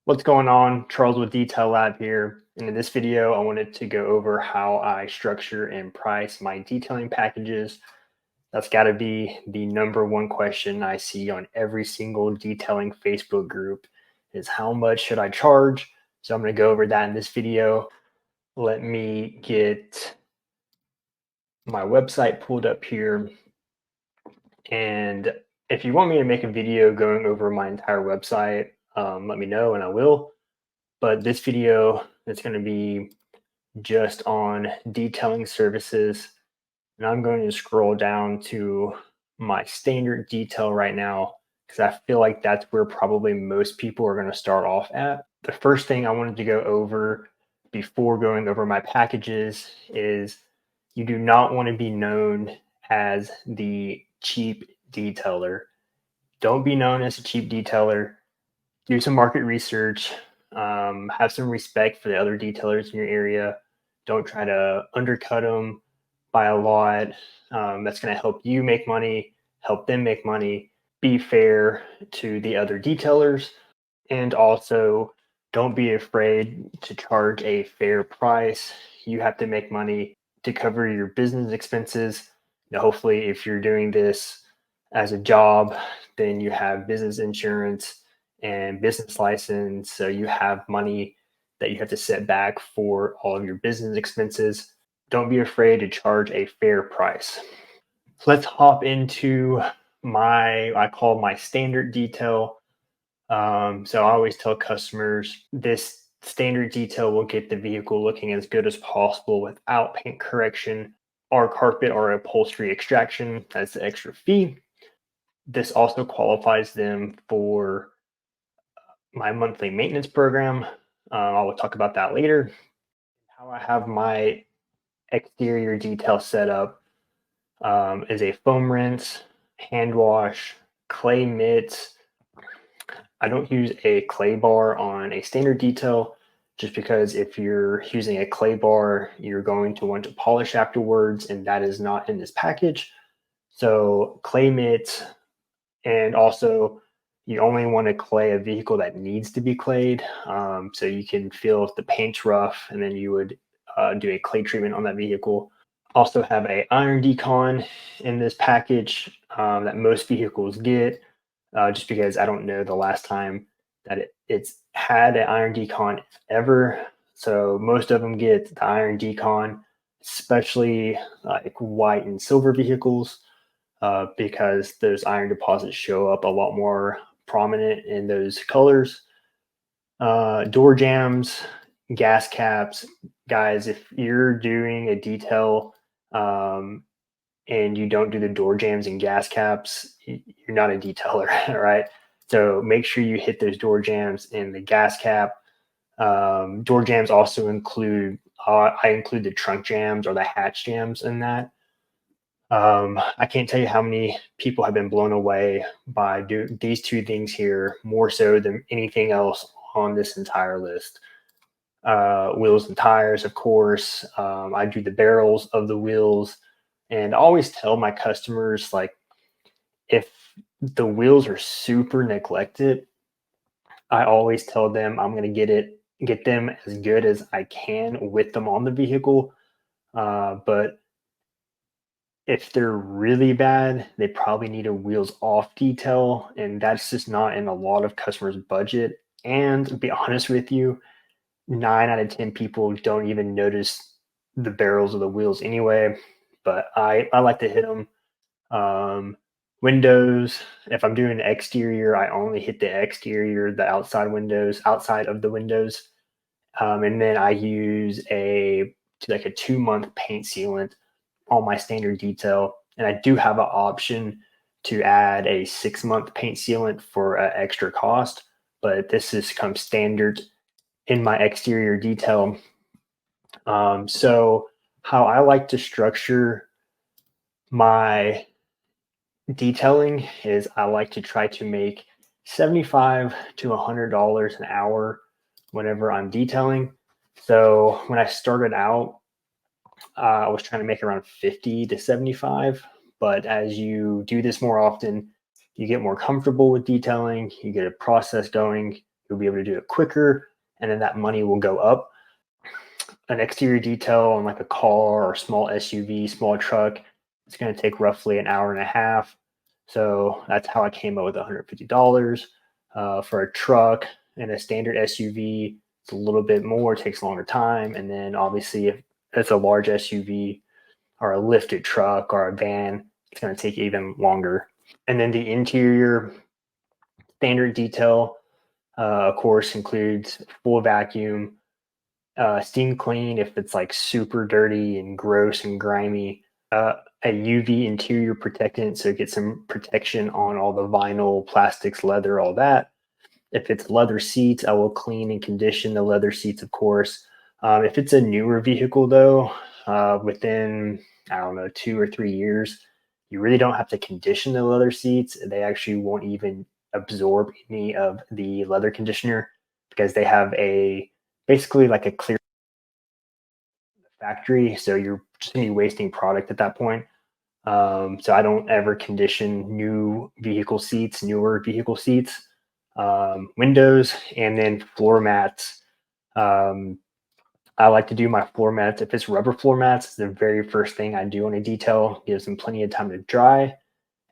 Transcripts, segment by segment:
What's going on? Charles with Detail Lab here. And in this video, I wanted to go over how I structure and price my detailing packages. That's got to be the number one question I see on every single detailing Facebook group is how much should I charge? So I'm going to go over that in this video. Let me get my website pulled up here. And if you want me to make a video going over my entire website, let me know and I will. But this video is going to be just on detailing services. And I'm going to scroll down to my standard detail right now because I feel like that's where probably most people are going to start off at. The first thing I wanted to go over before going over my packages is you do not want to be known as the cheap detailer. Don't be known as a cheap detailer. Do some market research, have some respect for the other detailers in your area. Don't try to undercut them by a lot. That's going to help you make money, help them make money. Be fair to the other detailers. And also, don't be afraid to charge a fair price. You have to make money to cover your business expenses. Now, hopefully, if you're doing this as a job, then you have business insurance and business license. So you have money that you have to set back for all of your business expenses. Don't be afraid to charge a fair price. So let's hop into I call my standard detail. So I always tell customers this standard detail will get the vehicle looking as good as possible without paint correction or carpet or upholstery extraction. That's the extra fee. This also qualifies them for my monthly maintenance program. I will talk about that later. How I have my exterior detail set up is a foam rinse, hand wash, clay mitts. I don't use a clay bar on a standard detail just because if you're using a clay bar, you're going to want to polish afterwards, and that is not in this package. So clay mitts, and also you only want to clay a vehicle that needs to be clayed. So you can feel if the paint's rough, and then you would do a clay treatment on that vehicle. Also have a iron decon in this package that most vehicles get, just because I don't know the last time that it's had an iron decon ever. So most of them get the iron decon, especially like white and silver vehicles, because those iron deposits show up a lot more prominent in those colors. Door jams, gas caps. Guys, if you're doing a detail and you don't do the door jams and gas caps, you're not a detailer, right? So make sure you hit those door jams and the gas cap. Door jams also include, I include the trunk jams or the hatch jams in that. I can't tell you how many people have been blown away by these two things here, more so than anything else on this entire list. Wheels and tires, of course. I do the barrels of the wheels, and I always tell my customers, like, if the wheels are super neglected, I always tell them I'm going to get them as good as I can with them on the vehicle. But if they're really bad, they probably need a wheels off detail, and that's just not in a lot of customers' budget. And to be honest with you, 9 out of 10 people don't even notice the barrels of the wheels anyway. But I like to hit them. Windows, if I'm doing the exterior, I only hit the exterior, the outside windows, outside of the windows. And then I use like a 2-month paint sealant on my standard detail. And I do have an option to add a 6-month paint sealant for an extra cost, but this is comes standard in my exterior detail. So how I like to structure my detailing is I like to try to make $75 to $100 an hour whenever I'm detailing. So when I started out, I was trying to make around 50 to 75, but as you do this more often, you get more comfortable with detailing, you get a process going, you'll be able to do it quicker, and then that money will go up. An exterior detail on like a car or small SUV, small truck, it's going to take roughly an hour and a half. So that's how I came up with $150. For a truck and a standard SUV, it's a little bit more, it takes a longer time. And then obviously, if it's a large SUV or a lifted truck or a van, it's going to take even longer. And then the interior standard detail, of course, includes full vacuum, steam clean if it's like super dirty and gross and grimy, a UV interior protectant, so get some protection on all the vinyl, plastics, leather, all that. If it's leather seats, I will clean and condition the leather seats, of course. If it's a newer vehicle, though, within, I don't know, 2 or 3 years, you really don't have to condition the leather seats. They actually won't even absorb any of the leather conditioner because they have basically like a clear factory. So you're just going to be wasting product at that point. So I don't ever condition newer vehicle seats, windows, and then floor mats. I like to do my floor mats. If it's rubber floor mats, the very first thing I do on a detail, gives them plenty of time to dry.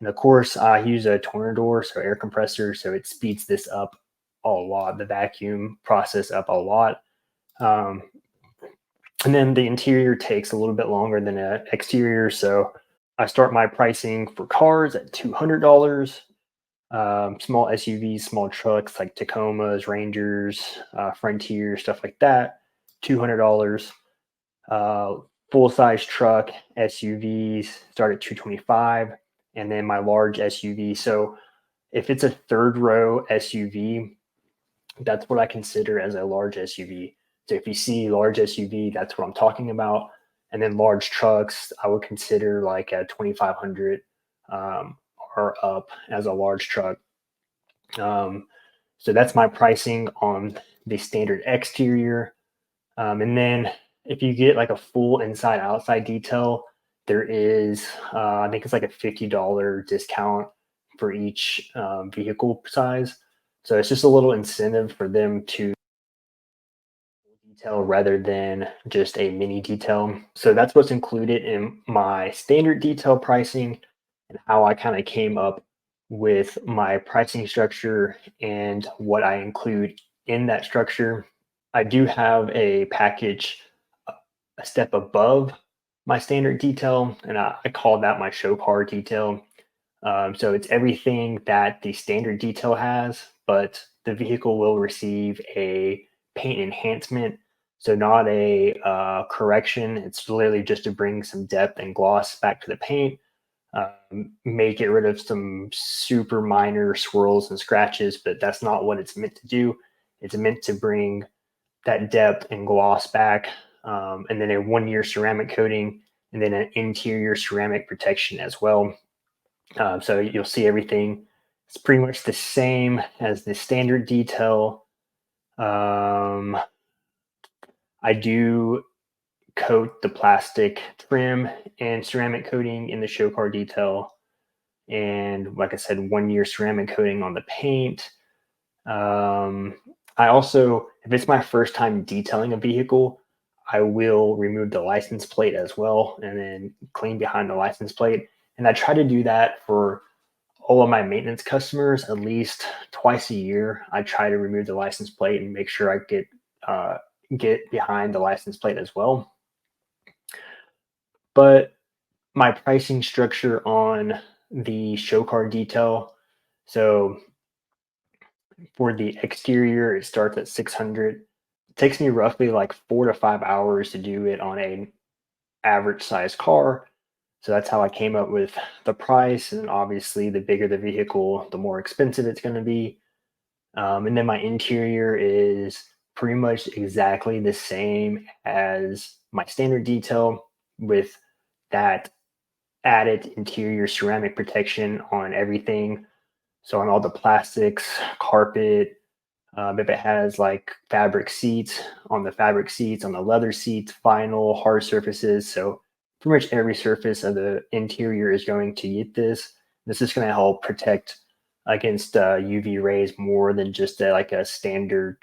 And of course, I use a Tornador, so air compressor, so it speeds this up a lot, the vacuum process up a lot. And then the interior takes a little bit longer than an exterior, so I start my pricing for cars at $200. Small SUVs, small trucks like Tacomas, Rangers, Frontier, stuff like that, $200. Full size truck SUVs start at $225, and then my large SUV. So if it's a third row SUV, that's what I consider as a large SUV. So if you see large SUV, that's what I'm talking about. And then large trucks, I would consider like a 2,500 or up as a large truck. So that's my pricing on the standard exterior. And then if you get like a full inside outside detail, there is, I think it's like a $50 discount for each vehicle size. So it's just a little incentive for them to detail rather than just a mini detail. So that's what's included in my standard detail pricing and how I kind of came up with my pricing structure and what I include in that structure. I do have a package a step above my standard detail, and I call that my show car detail. So it's everything that the standard detail has, but the vehicle will receive a paint enhancement. So not a correction. It's literally just to bring some depth and gloss back to the paint, may get rid of some super minor swirls and scratches, but that's not what it's meant to do. It's meant to bring that depth and gloss back, and then a 1-year ceramic coating, and then an interior ceramic protection as well. So you'll see everything. It's pretty much the same as the standard detail. I do coat the plastic trim and ceramic coating in the show car detail. And like I said, 1-year ceramic coating on the paint. I also, if it's my first time detailing a vehicle, I will remove the license plate as well and then clean behind the license plate. And I try to do that for all of my maintenance customers at least twice a year. I try to remove the license plate and make sure I get behind the license plate as well. But my pricing structure on the show car detail, so for the exterior, it starts at 600. It takes me roughly like 4 to 5 hours to do it on a average size car. So that's how I came up with the price. And obviously, the bigger the vehicle, the more expensive it's going to be. And then my interior is pretty much exactly the same as my standard detail with that added interior ceramic protection on everything. So on all the plastics, carpet, if it has like fabric seats, on the fabric seats, on the leather seats, vinyl, hard surfaces. So pretty much every surface of the interior is going to get this. This is going to help protect against UV rays more than just like a standard,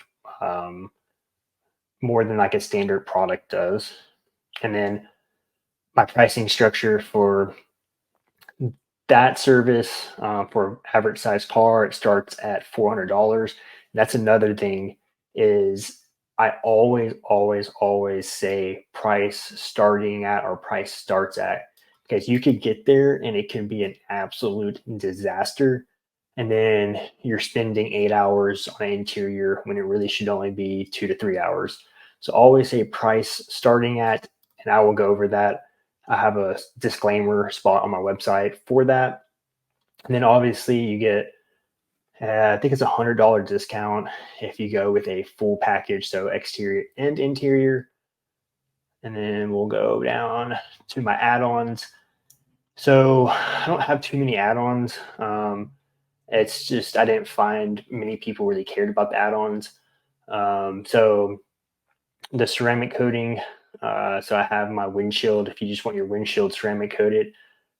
more than like a standard product does. And then my pricing structure for that service, for average size car, it starts at $400. That's another thing, is I always say price starting at or price starts at, because you could get there and it can be an absolute disaster. And then you're spending 8 hours on an interior when it really should only be 2 to 3 hours. So always say price starting at, and I will go over that. I have a disclaimer spot on my website for that. And then obviously you get, I think it's $100 discount if you go with a full package, so exterior and interior. And then we'll go down to my add-ons. So I don't have too many add-ons. It's just I didn't find many people really cared about the add-ons. So the ceramic coating. So I have my windshield. If you just want your windshield ceramic coated,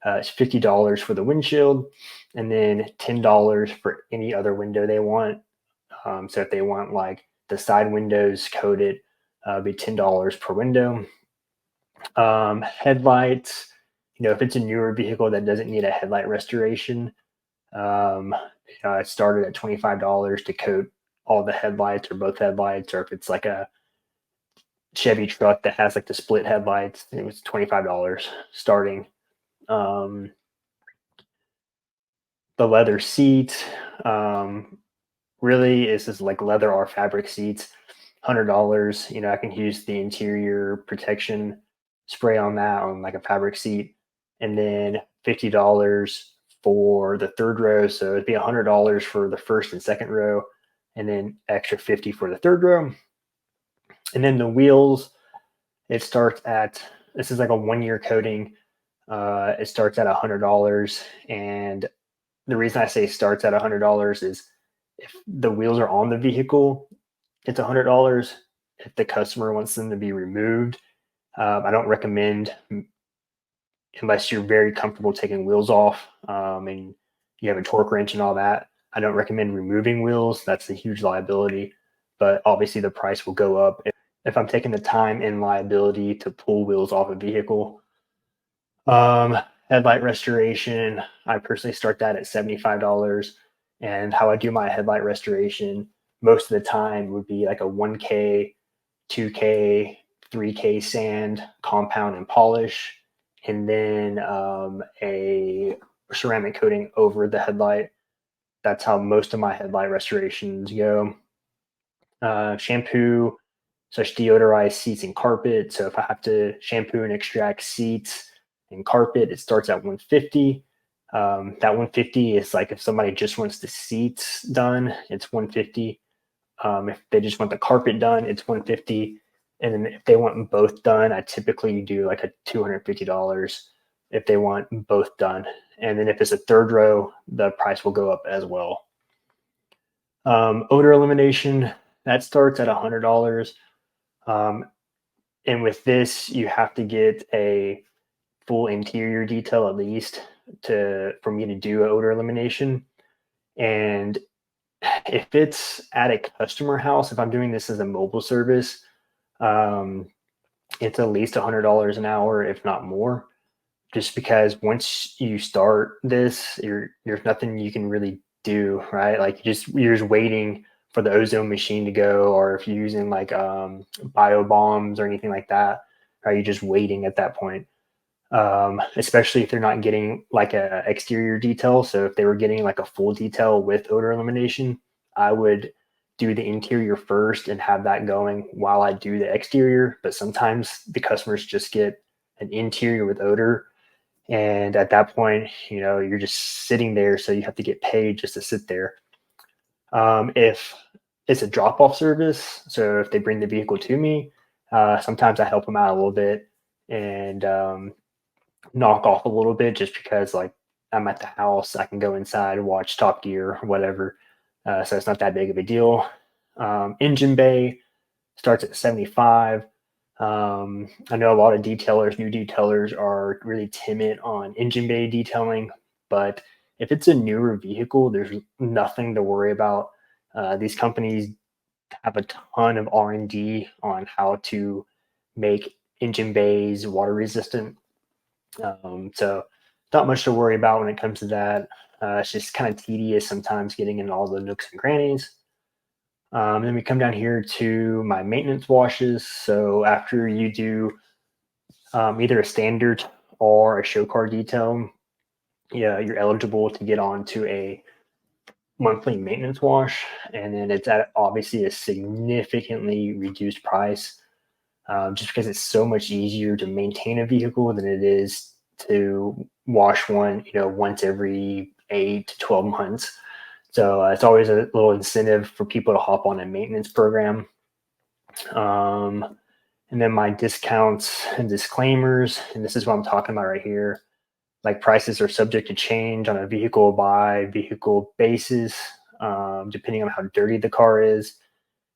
it's $50 for the windshield, and then $10 for any other window they want. So if they want like the side windows coated, it'd be $10 per window. Headlights. If it's a newer vehicle that doesn't need a headlight restoration, it started at $25 to coat all the headlights or both headlights, or if it's like a Chevy truck that has like the split headlights, it was $25 starting. The leather seat, really is just like leather or fabric seats, $100. I can use the interior protection spray on that on like a fabric seat, and then $50 for the third row. So it'd be $100 for the first and second row, and then extra 50 for the third row. And then the wheels, it starts at, this is like a 1-year coating. It starts at $100. And the reason I say starts at $100 is if the wheels are on the vehicle, it's $100. If the customer wants them to be removed, I don't recommend, unless you're very comfortable taking wheels off, and you have a torque wrench and all that, I don't recommend removing wheels. That's a huge liability. But obviously the price will go up if I'm taking the time and liability to pull wheels off a vehicle. Headlight restoration, I personally start that at $75. And how I do my headlight restoration most of the time would be like a 1K, 2K, 3K sand, compound, and polish, and then a ceramic coating over the headlight. That's how most of my headlight restorations go. Shampoo, such deodorized seats and carpet. So if I have to shampoo and extract seats and carpet, it starts at $150. That $150 is like if somebody just wants the seats done, it's $150. If they just want the carpet done, it's $150. And then if they want them both done, I typically do like a $250 if they want both done. And then if it's a third row, the price will go up as well. Odor elimination, that starts at $100. And with this, you have to get a full interior detail at least for me to do odor elimination. And if it's at a customer house, if I'm doing this as a mobile service, it's at least $100 an hour, if not more, just because once you start this, there's nothing you can really do, right? Like you're just waiting for the ozone machine to go, or if you're using like bio bombs or anything like that, are you just waiting at that point? Especially if they're not getting like a exterior detail. So if they were getting like a full detail with odor elimination, I would do the interior first and have that going while I do the exterior. But sometimes the customers just get an interior with odor, and at that point, you're just sitting there, so you have to get paid just to sit there. If it's a drop-off service, so if they bring the vehicle to me, sometimes I help them out a little bit and knock off a little bit, just because like I'm at the house, I can go inside and watch Top Gear or whatever. So it's not that big of a deal. Engine bay starts at 75. I know a lot of new detailers are really timid on engine bay detailing, but If it's a newer vehicle, there's nothing to worry about. These companies have a ton of R&D on how to make engine bays water resistant. So not much to worry about when it comes to that. It's just kind of tedious sometimes getting in all the nooks and crannies. Then we come down here to my maintenance washes. So after you do either a standard or a show car detail, yeah, you're eligible to get onto a monthly maintenance wash, and then it's at obviously a significantly reduced price, just because it's so much easier to maintain a vehicle than it is to wash one, once every 8 to 12 months. So it's always a little incentive for people to hop on a maintenance program. Um, and then my discounts and disclaimers, and this is what I'm talking about right here. Like prices are subject to change on a vehicle by vehicle basis, depending on how dirty the car is.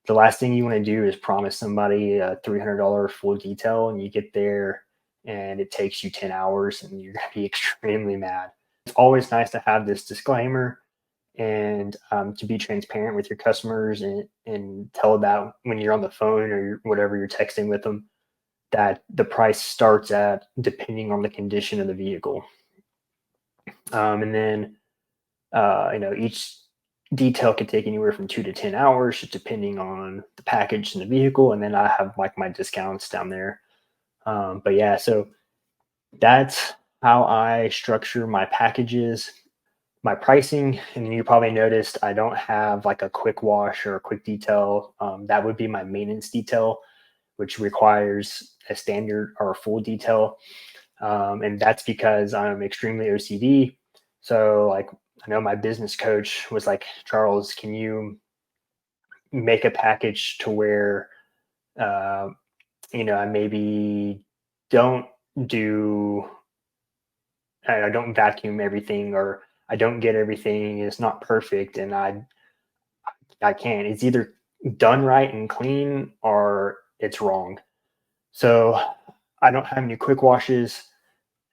The last thing you want to do is promise somebody a $300 full detail and you get there and it takes you 10 hours and you're going to be extremely mad. It's always nice to have this disclaimer and to be transparent with your customers and tell that when you're on the phone or whatever you're texting with them, that the price starts at depending on the condition of the vehicle. And then, each detail could take anywhere from 2 to 10 hours, just depending on the package and the vehicle. And then I have like my discounts down there. But yeah, so that's how I structure my packages, my pricing. And you probably noticed I don't have like a quick wash or a quick detail. That would be my maintenance detail, which requires a standard or a full detail. And that's because I'm extremely OCD. So, like, I know my business coach was like, Charles, can you make a package to where, uh, I maybe don't do, I don't vacuum everything or I don't get everything. It's not perfect. And I can't. It's either done right and clean or it's wrong. So I don't have any quick washes.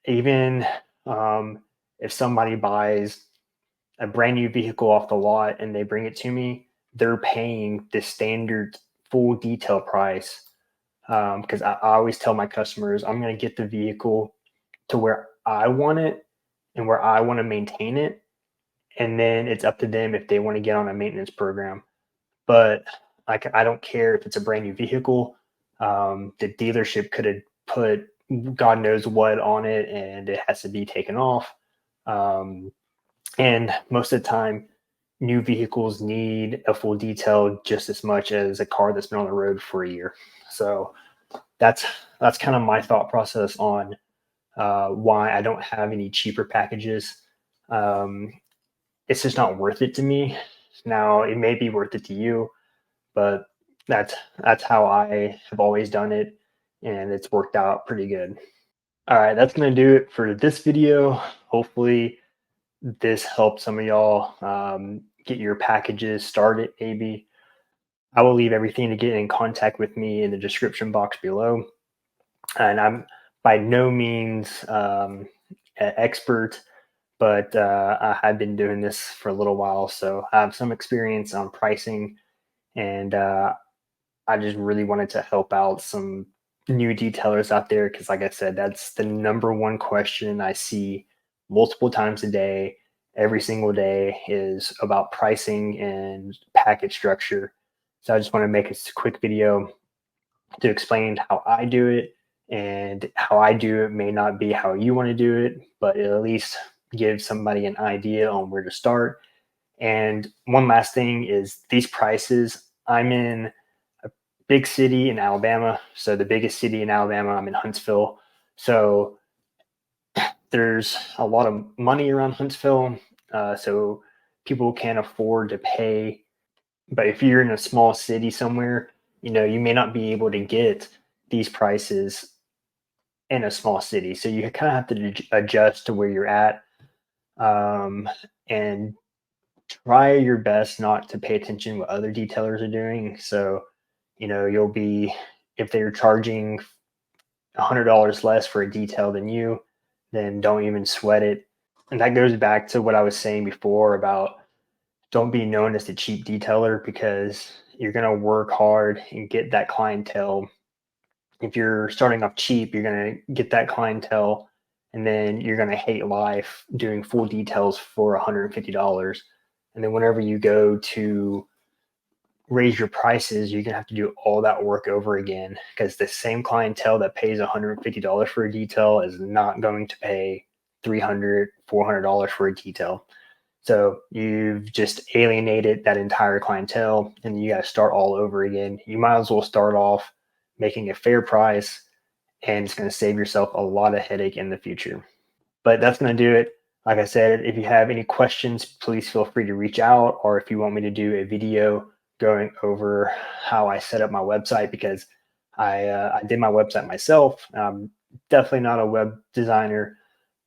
Even if somebody buys a brand new vehicle off the lot and they bring it to me, they're paying the standard full detail price. Because I always tell my customers, I'm going to get the vehicle to where I want it and where I want to maintain it. And then it's up to them if they want to get on a maintenance program. But I don't care if it's a brand new vehicle. The dealership could have put God knows what on it and it has to be taken off. And most of the time, new vehicles need a full detail just as much as a car that's been on the road for a year. So that's kind of my thought process on why I don't have any cheaper packages. It's just not worth it to me. Now it may be worth it to you, but that's how I have always done it, and it's worked out pretty good. All right, that's gonna do it for this video. Hopefully, this helped some of y'all get your packages started. Maybe I will leave everything to get in contact with me in the description box below. And I'm by no means an expert, but I have been doing this for a little while, so I have some experience on pricing, and I just really wanted to help out some new detailers out there because, like I said, that's the number one question I see multiple times a day, every single day, is about pricing and package structure. So I just want to make a quick video to explain how I do it, and how I do it may not be how you want to do it, but it at least gives somebody an idea on where to start. And one last thing is these prices, I'm in a big city in Alabama. So the biggest city in Alabama, I'm in Huntsville. So there's a lot of money around Huntsville. So people can't afford to pay. But if you're in a small city somewhere, you may not be able to get these prices in a small city. So you kind of have to adjust to where you're at, and try your best not to pay attention what other detailers are doing. So, you'll be, if they're charging $100 less for a detail than you, then don't even sweat it. And that goes back to what I was saying before about don't be known as the cheap detailer, because you're going to work hard and get that clientele. If you're starting off cheap, you're going to get that clientele, and then you're going to hate life doing full details for $150. And then whenever you go to raise your prices, you're going to have to do all that work over again, because the same clientele that pays $150 for a detail is not going to pay $300, $400 for a detail. So you've just alienated that entire clientele, and you got to start all over again. You might as well start off making a fair price, and it's going to save yourself a lot of headache in the future. But that's going to do it. Like I said, if you have any questions, please feel free to reach out, or if you want me to do a video going over how I set up my website, because I did my website myself. I'm definitely not a web designer,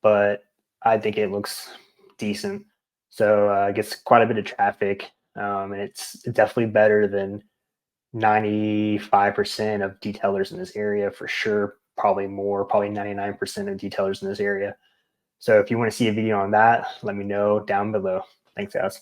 but I think it looks decent. So it gets quite a bit of traffic, and it's definitely better than 95% of detailers in this area for sure. Probably more, probably 99% of detailers in this area. So if you want to see a video on that, let me know down below. Thanks, guys.